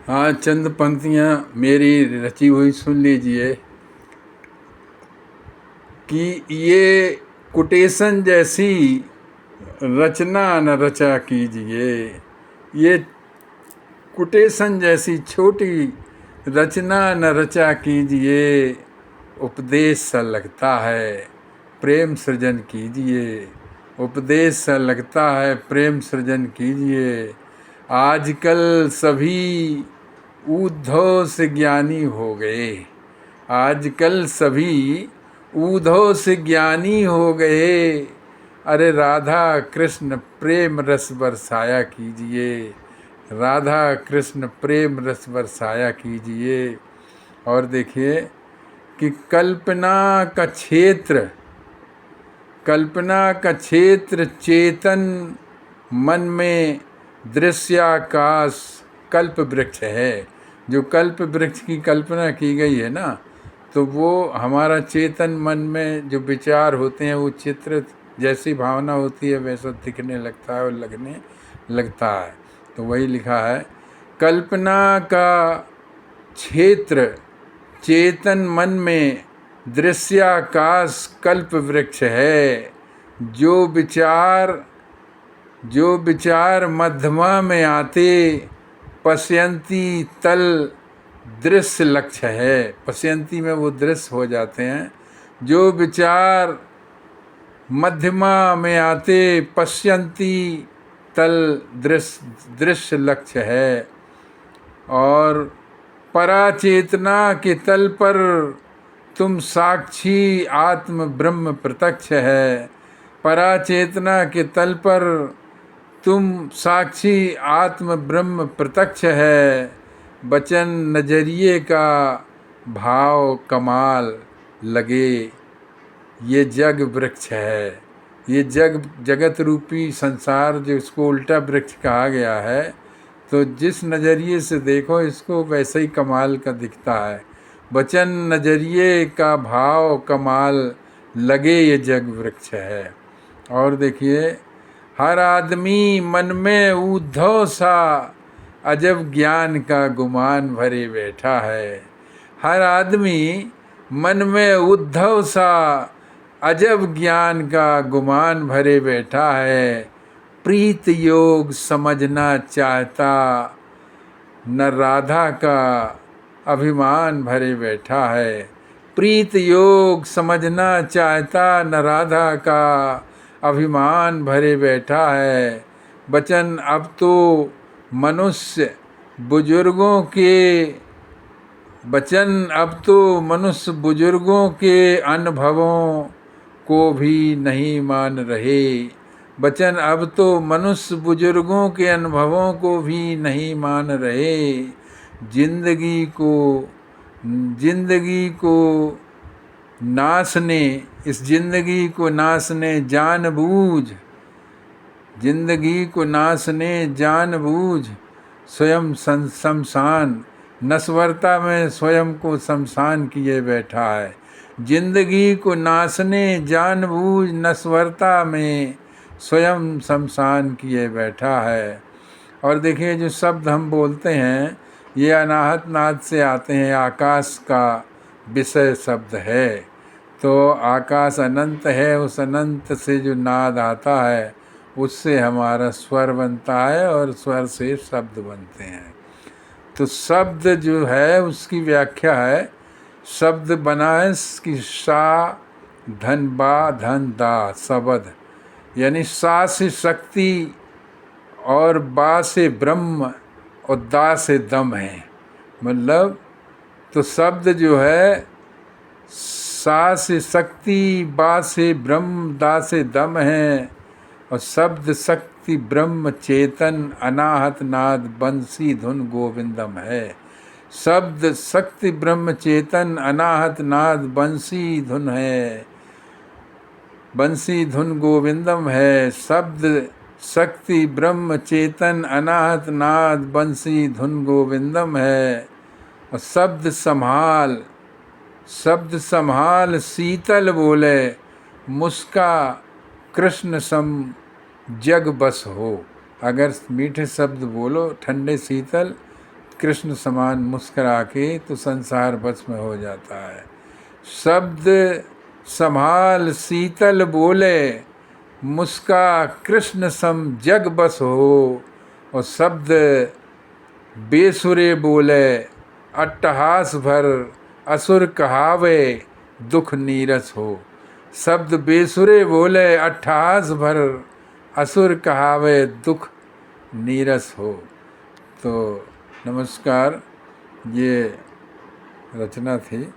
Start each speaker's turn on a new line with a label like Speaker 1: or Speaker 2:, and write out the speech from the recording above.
Speaker 1: हाँ, चंद पंक्तियाँ मेरी रची हुई सुन लीजिए कि ये कोटेशन जैसी रचना न रचा कीजिए। ये कोटेशन जैसी छोटी रचना न रचा कीजिए। उपदेश सा लगता है प्रेम सृजन कीजिए। उपदेश सा लगता है प्रेम सृजन कीजिए। आजकल सभी ऊर्ध्व से ज्ञानी हो गए। आजकल सभी ऊर्ध्व से ज्ञानी हो गए। अरे राधा कृष्ण प्रेम रस बरसाया कीजिए। राधा कृष्ण प्रेम रस बरसाया कीजिए। और देखिए कि कल्पना का क्षेत्र चेतन मन में दृश्याकाश कल्प वृक्ष है। जो कल्प वृक्ष की कल्पना की गई है ना, तो वो हमारा चेतन मन में जो विचार होते हैं वो चित्र जैसी भावना होती है वैसा दिखने लगता है और लगने लगता है। तो वही लिखा है, कल्पना का क्षेत्र चेतन मन में दृश्याकाश कल्प वृक्ष है। जो विचार मध्यमा में आते पश्यंती तल दृश्य लक्ष्य है। पश्यंती में वो दृश्य हो जाते हैं। जो विचार मध्यमा में आते पश्यंती तल दृश्य लक्ष्य है। और पराचेतना के तल पर तुम साक्षी आत्म ब्रह्म प्रत्यक्ष है। पराचेतना के तल पर तुम साक्षी आत्म ब्रह्म प्रत्यक्ष है। वचन नजरिए का भाव कमाल लगे। ये जग वृक्ष है। ये जगत रूपी संसार जो इसको उल्टा वृक्ष कहा गया है, तो जिस नज़रिए से देखो इसको वैसे ही कमाल का दिखता है। वचन नजरिए का भाव कमाल लगे ये जग वृक्ष है। और देखिए, हर आदमी मन में ऊद्धव सा अजब ज्ञान का गुमान भरे बैठा है। हर आदमी मन में उद्धव सा अजब ज्ञान का गुमान भरे बैठा है। प्रीत योग समझना चाहता न राधा का अभिमान भरे बैठा है। प्रीत योग समझना चाहता न राधा का अभिमान भरे बैठा है। वचन अब तो मनुष्य बुजुर्गों के अनुभवों को भी नहीं मान रहे। वचन अब तो मनुष्य बुजुर्गों के अनुभवों को भी नहीं मान रहे। जिंदगी को नासने इस जिंदगी को नासने जानबूझ स्वयं शमशान नश्वरता में स्वयं को शमशान किए बैठा है। जिंदगी को नासने जानबूझ नश्वरता में स्वयं शमशान किए बैठा है। और देखिए, जो शब्द हम बोलते हैं ये अनाहत नाद से आते हैं। आकाश का विषय शब्द है, तो आकाश अनंत है। उस अनंत से जो नाद आता है उससे हमारा स्वर बनता है और स्वर से शब्द बनते हैं। तो शब्द जो है उसकी व्याख्या है, शब्द बना है कि सा धन बा धन दा शब्द, यानी सा से शक्ति और बा से ब्रह्म और दा से दम है। मतलब तो शब्द जो है सा से शक्ति, बा से ब्रह्म, दा से दम है। और शब्द शक्ति ब्रह्म चेतन अनाहत नाद बंसी धुन गोविंदम है। शब्द शक्ति ब्रह्म चेतन अनाहत नाद बंसी धुन है, बंसी धुन गोविंदम है। शब्द शक्ति ब्रह्म चेतन अनाहत नाद बंसी धुन गोविंदम है। और शब्द संभाल शीतल बोले मुस्का कृष्ण सम जग बस हो। अगर मीठे शब्द बोलो ठंडे शीतल कृष्ण समान मुस्करा के तो संसार बस में हो जाता है। शब्द संभाल शीतल बोले, मुस्का कृष्ण सम जग बस हो। और शब्द बेसुरे बोले, अट्टहास भर असुर कहावे दुख नीरस हो। शब्द बेसुरे बोले, अट्टहास भर असुर कहावे दुख नीरस हो। तो नमस्कार, ये रचना थी।